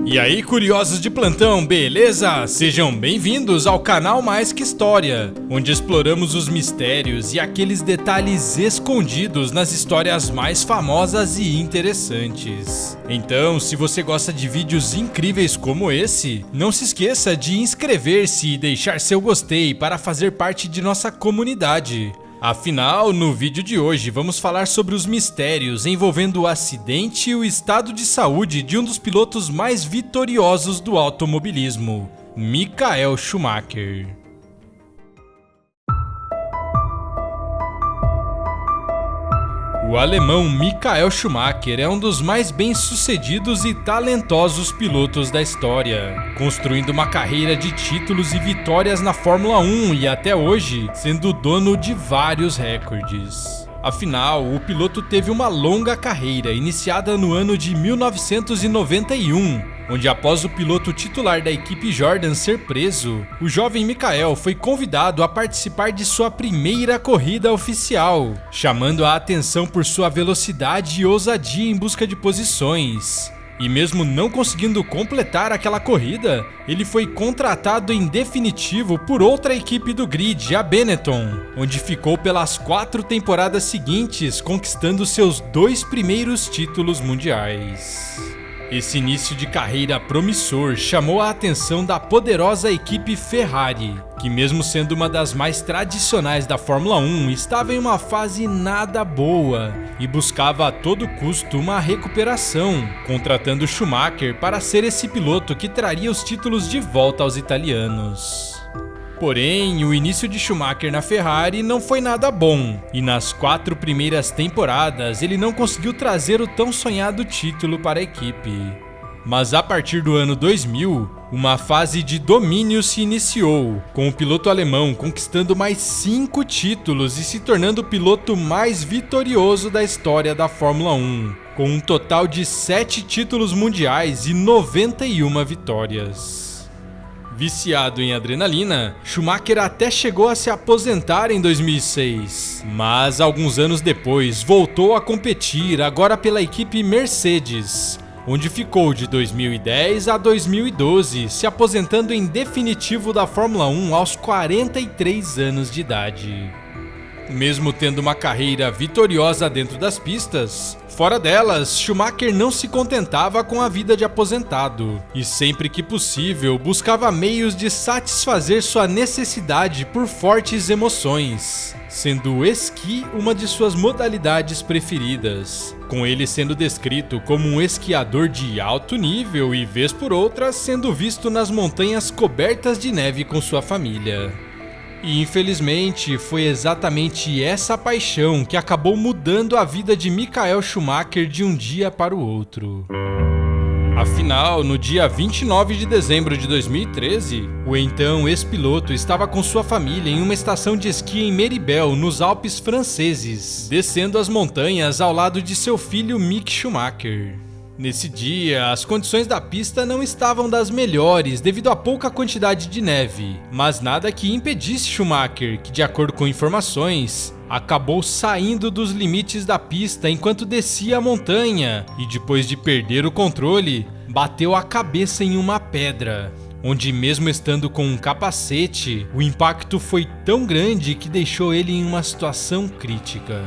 E aí, curiosos de plantão, beleza? Sejam bem-vindos ao canal Mais Que História, onde exploramos os mistérios e aqueles detalhes escondidos nas histórias mais famosas e interessantes. Então, se você gosta de vídeos incríveis como esse, não se esqueça de inscrever-se e deixar seu gostei para fazer parte de nossa comunidade. Afinal, no vídeo de hoje vamos falar sobre os mistérios envolvendo o acidente e o estado de saúde de um dos pilotos mais vitoriosos do automobilismo, Michael Schumacher. O alemão Michael Schumacher é um dos mais bem-sucedidos e talentosos pilotos da história, construindo uma carreira de títulos e vitórias na Fórmula 1 e até hoje sendo dono de vários recordes. Afinal, o piloto teve uma longa carreira iniciada no ano de 1991, onde após o piloto titular da equipe Jordan ser preso, o jovem Michael foi convidado a participar de sua primeira corrida oficial, chamando a atenção por sua velocidade e ousadia em busca de posições. E mesmo não conseguindo completar aquela corrida, ele foi contratado em definitivo por outra equipe do grid, a Benetton, onde ficou pelas 4 temporadas seguintes, conquistando seus 2 primeiros títulos mundiais. Esse início de carreira promissor chamou a atenção da poderosa equipe Ferrari, que mesmo sendo uma das mais tradicionais da Fórmula 1, estava em uma fase nada boa e buscava a todo custo uma recuperação, contratando Schumacher para ser esse piloto que traria os títulos de volta aos italianos. Porém, o início de Schumacher na Ferrari não foi nada bom, e nas 4 primeiras temporadas ele não conseguiu trazer o tão sonhado título para a equipe. Mas a partir do ano 2000, uma fase de domínio se iniciou, com o piloto alemão conquistando mais 5 títulos e se tornando o piloto mais vitorioso da história da Fórmula 1, com um total de 7 títulos mundiais e 91 vitórias. Viciado em adrenalina, Schumacher até chegou a se aposentar em 2006, mas alguns anos depois voltou a competir, agora pela equipe Mercedes, onde ficou de 2010 a 2012, se aposentando em definitivo da Fórmula 1 aos 43 anos de idade. Mesmo tendo uma carreira vitoriosa dentro das pistas, fora delas, Schumacher não se contentava com a vida de aposentado e sempre que possível buscava meios de satisfazer sua necessidade por fortes emoções, sendo o esqui uma de suas modalidades preferidas, com ele sendo descrito como um esquiador de alto nível e vez por outra sendo visto nas montanhas cobertas de neve com sua família. E infelizmente foi exatamente essa paixão que acabou mudando a vida de Michael Schumacher de um dia para o outro. Afinal, no dia 29 de dezembro de 2013, o então ex-piloto estava com sua família em uma estação de esqui em Méribel, nos Alpes franceses, descendo as montanhas ao lado de seu filho Mick Schumacher. Nesse dia, as condições da pista não estavam das melhores devido à pouca quantidade de neve, mas nada que impedisse Schumacher, que de acordo com informações, acabou saindo dos limites da pista enquanto descia a montanha e depois de perder o controle, bateu a cabeça em uma pedra, onde mesmo estando com um capacete, o impacto foi tão grande que deixou ele em uma situação crítica.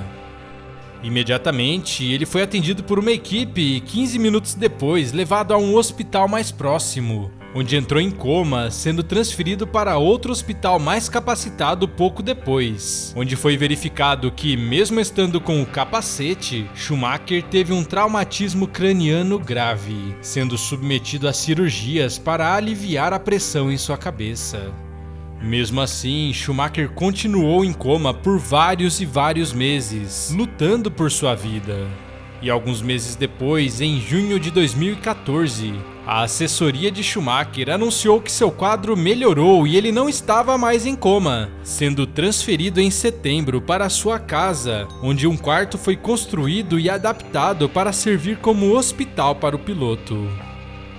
Imediatamente, ele foi atendido por uma equipe e 15 minutos depois levado a um hospital mais próximo, onde entrou em coma, sendo transferido para outro hospital mais capacitado pouco depois, onde foi verificado que, mesmo estando com o capacete, Schumacher teve um traumatismo craniano grave, sendo submetido a cirurgias para aliviar a pressão em sua cabeça. Mesmo assim, Schumacher continuou em coma por vários e vários meses, lutando por sua vida. E alguns meses depois, em junho de 2014, a assessoria de Schumacher anunciou que seu quadro melhorou e ele não estava mais em coma, sendo transferido em setembro para sua casa, onde um quarto foi construído e adaptado para servir como hospital para o piloto.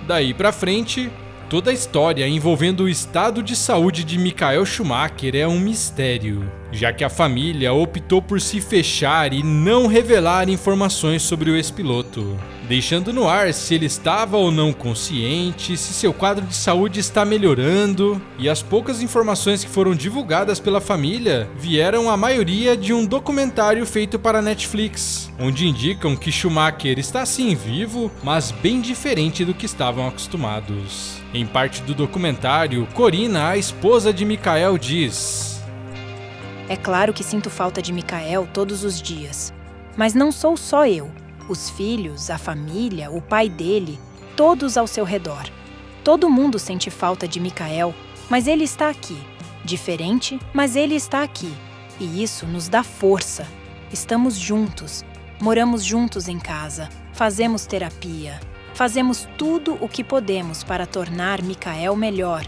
Daí pra frente, toda a história envolvendo o estado de saúde de Michael Schumacher é um mistério, já que a família optou por se fechar e não revelar informações sobre o ex-piloto. deixando no ar se ele estava ou não consciente, se seu quadro de saúde está melhorando, e as poucas informações que foram divulgadas pela família vieram a maioria de um documentário feito para a Netflix, onde indicam que Schumacher está sim vivo, mas bem diferente do que estavam acostumados. Em parte do documentário, Corina, a esposa de Michael, diz: "É claro que sinto falta de Michael todos os dias, mas não sou só eu. Os filhos, a família, o pai dele, todos ao seu redor. Todo mundo sente falta de Michael, mas ele está aqui. Diferente, mas ele está aqui. E isso nos dá força. Estamos juntos, moramos juntos em casa, fazemos terapia, fazemos tudo o que podemos para tornar Michael melhor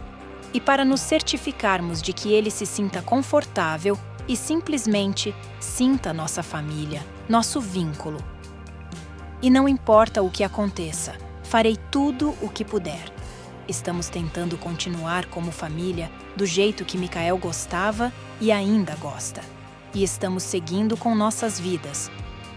e para nos certificarmos de que ele se sinta confortável e simplesmente sinta nossa família, nosso vínculo. E não importa o que aconteça, farei tudo o que puder. Estamos tentando continuar como família do jeito que Michael gostava e ainda gosta. E estamos seguindo com nossas vidas.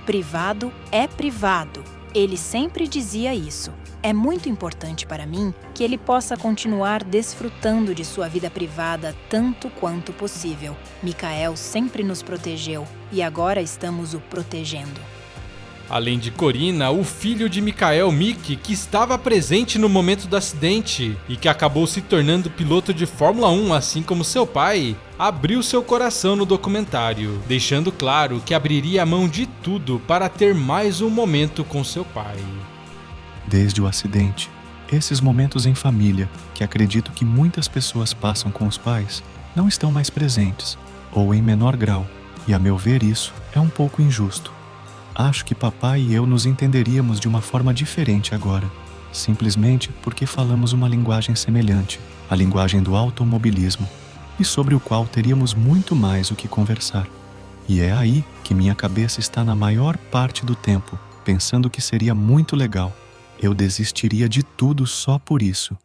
Privado é privado. Ele sempre dizia isso. É muito importante para mim que ele possa continuar desfrutando de sua vida privada tanto quanto possível. Michael sempre nos protegeu e agora estamos o protegendo." Além de Corina, o filho de Michael, Mick, que estava presente no momento do acidente e que acabou se tornando piloto de Fórmula 1, assim como seu pai, abriu seu coração no documentário, deixando claro que abriria a mão de tudo para ter mais um momento com seu pai. Desde o acidente, esses momentos em família, que acredito que muitas pessoas passam com os pais, não estão mais presentes, ou em menor grau, e a meu ver isso é um pouco injusto. Acho que papai e eu nos entenderíamos de uma forma diferente agora, simplesmente porque falamos uma linguagem semelhante, a linguagem do automobilismo, e sobre o qual teríamos muito mais o que conversar. E é aí que minha cabeça está na maior parte do tempo, pensando que seria muito legal. Eu desistiria de tudo só por isso.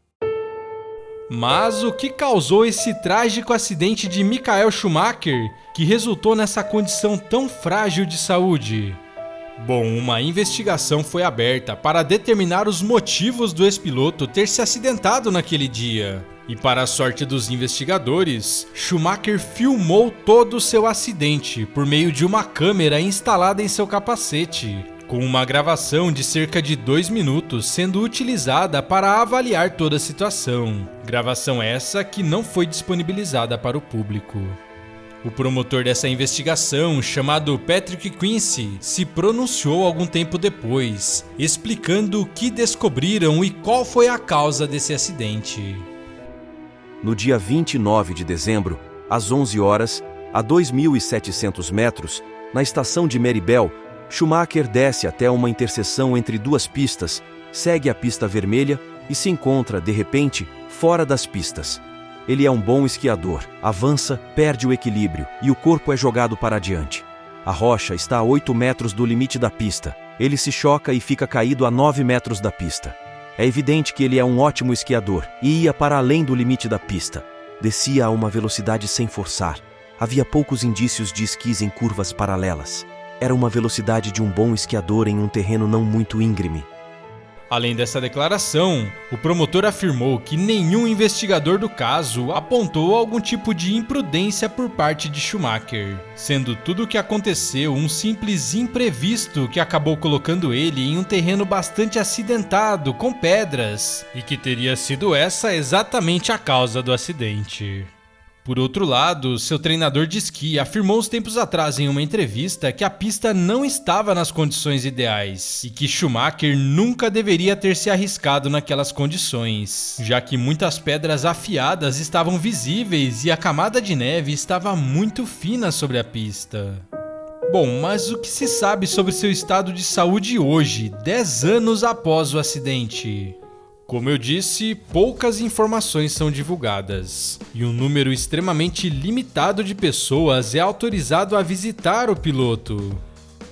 Mas o que causou esse trágico acidente de Michael Schumacher, que resultou nessa condição tão frágil de saúde? Bom, uma investigação foi aberta para determinar os motivos do ex-piloto ter se acidentado naquele dia. E para a sorte dos investigadores, Schumacher filmou todo o seu acidente por meio de uma câmera instalada em seu capacete, com uma gravação de cerca de 2 minutos sendo utilizada para avaliar toda a situação. Gravação essa que não foi disponibilizada para o público. O promotor dessa investigação, chamado Patrick Quincy, se pronunciou algum tempo depois, explicando o que descobriram e qual foi a causa desse acidente. No dia 29 de dezembro, às 11 horas, a 2.700 metros, na estação de Maribel, Schumacher desce até uma interseção entre duas pistas, segue a pista vermelha e se encontra, de repente, fora das pistas. Ele é um bom esquiador, avança, perde o equilíbrio e o corpo é jogado para adiante. A rocha está a 8 metros do limite da pista. Ele se choca e fica caído a 9 metros da pista. É evidente que ele é um ótimo esquiador e ia para além do limite da pista. Descia a uma velocidade sem forçar. Havia poucos indícios de esquis em curvas paralelas. Era uma velocidade de um bom esquiador em um terreno não muito íngreme. Além dessa declaração, o promotor afirmou que nenhum investigador do caso apontou algum tipo de imprudência por parte de Schumacher, sendo tudo o que aconteceu um simples imprevisto que acabou colocando ele em um terreno bastante acidentado com pedras, e que teria sido essa exatamente a causa do acidente. Por outro lado, seu treinador de esqui afirmou uns tempos atrás em uma entrevista que a pista não estava nas condições ideais e que Schumacher nunca deveria ter se arriscado naquelas condições, já que muitas pedras afiadas estavam visíveis e a camada de neve estava muito fina sobre a pista. Bom, mas o que se sabe sobre seu estado de saúde hoje, 10 anos após o acidente? Como eu disse, poucas informações são divulgadas, e um número extremamente limitado de pessoas é autorizado a visitar o piloto.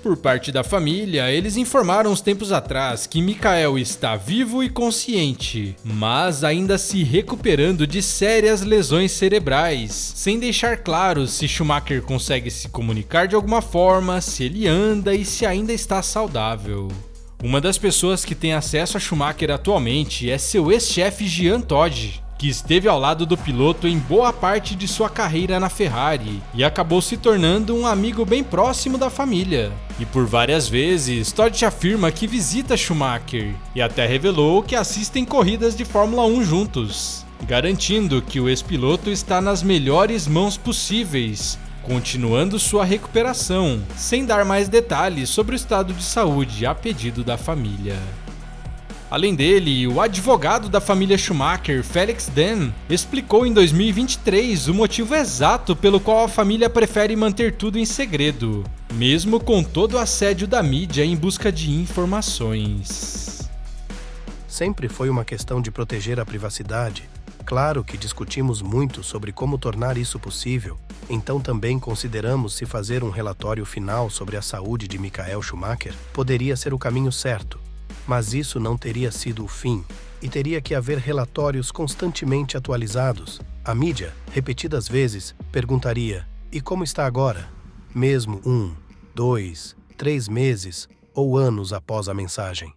Por parte da família, eles informaram uns tempos atrás que Michael está vivo e consciente, mas ainda se recuperando de sérias lesões cerebrais, sem deixar claro se Schumacher consegue se comunicar de alguma forma, se ele anda e se ainda está saudável. Uma das pessoas que tem acesso a Schumacher atualmente é seu ex-chefe Jean Todt, que esteve ao lado do piloto em boa parte de sua carreira na Ferrari e acabou se tornando um amigo bem próximo da família. E por várias vezes, Todt afirma que visita Schumacher e até revelou que assistem corridas de Fórmula 1 juntos, garantindo que o ex-piloto está nas melhores mãos possíveis, continuando sua recuperação, sem dar mais detalhes sobre o estado de saúde a pedido da família. Além dele, o advogado da família Schumacher, Felix Dehn, explicou em 2023 o motivo exato pelo qual a família prefere manter tudo em segredo, mesmo com todo o assédio da mídia em busca de informações. Sempre foi uma questão de proteger a privacidade. Claro que discutimos muito sobre como tornar isso possível, então também consideramos se fazer um relatório final sobre a saúde de Michael Schumacher poderia ser o caminho certo. Mas isso não teria sido o fim, e teria que haver relatórios constantemente atualizados. A mídia, repetidas vezes, perguntaria: e como está agora? Mesmo 1, 2, 3 meses ou anos após a mensagem.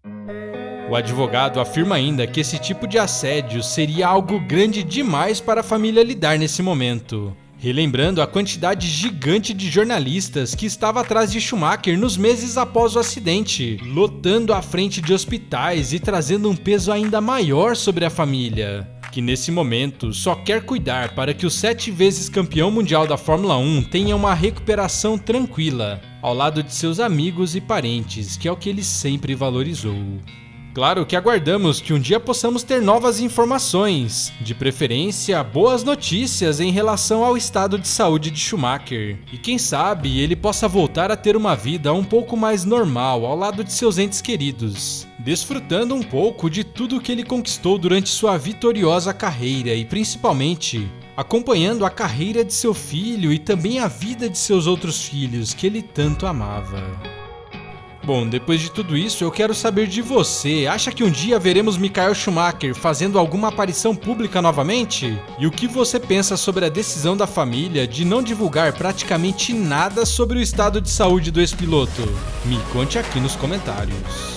O advogado afirma ainda que esse tipo de assédio seria algo grande demais para a família lidar nesse momento, relembrando a quantidade gigante de jornalistas que estava atrás de Schumacher nos meses após o acidente, lotando a frente de hospitais e trazendo um peso ainda maior sobre a família, que nesse momento só quer cuidar para que o 7 vezes campeão mundial da Fórmula 1 tenha uma recuperação tranquila, ao lado de seus amigos e parentes, que é o que ele sempre valorizou. Claro que aguardamos que um dia possamos ter novas informações, de preferência boas notícias em relação ao estado de saúde de Schumacher, e quem sabe ele possa voltar a ter uma vida um pouco mais normal ao lado de seus entes queridos, desfrutando um pouco de tudo que ele conquistou durante sua vitoriosa carreira e principalmente acompanhando a carreira de seu filho e também a vida de seus outros filhos que ele tanto amava. Bom, depois de tudo isso, eu quero saber de você. Acha que um dia veremos Michael Schumacher fazendo alguma aparição pública novamente? E o que você pensa sobre a decisão da família de não divulgar praticamente nada sobre o estado de saúde do ex-piloto? Me conte aqui nos comentários.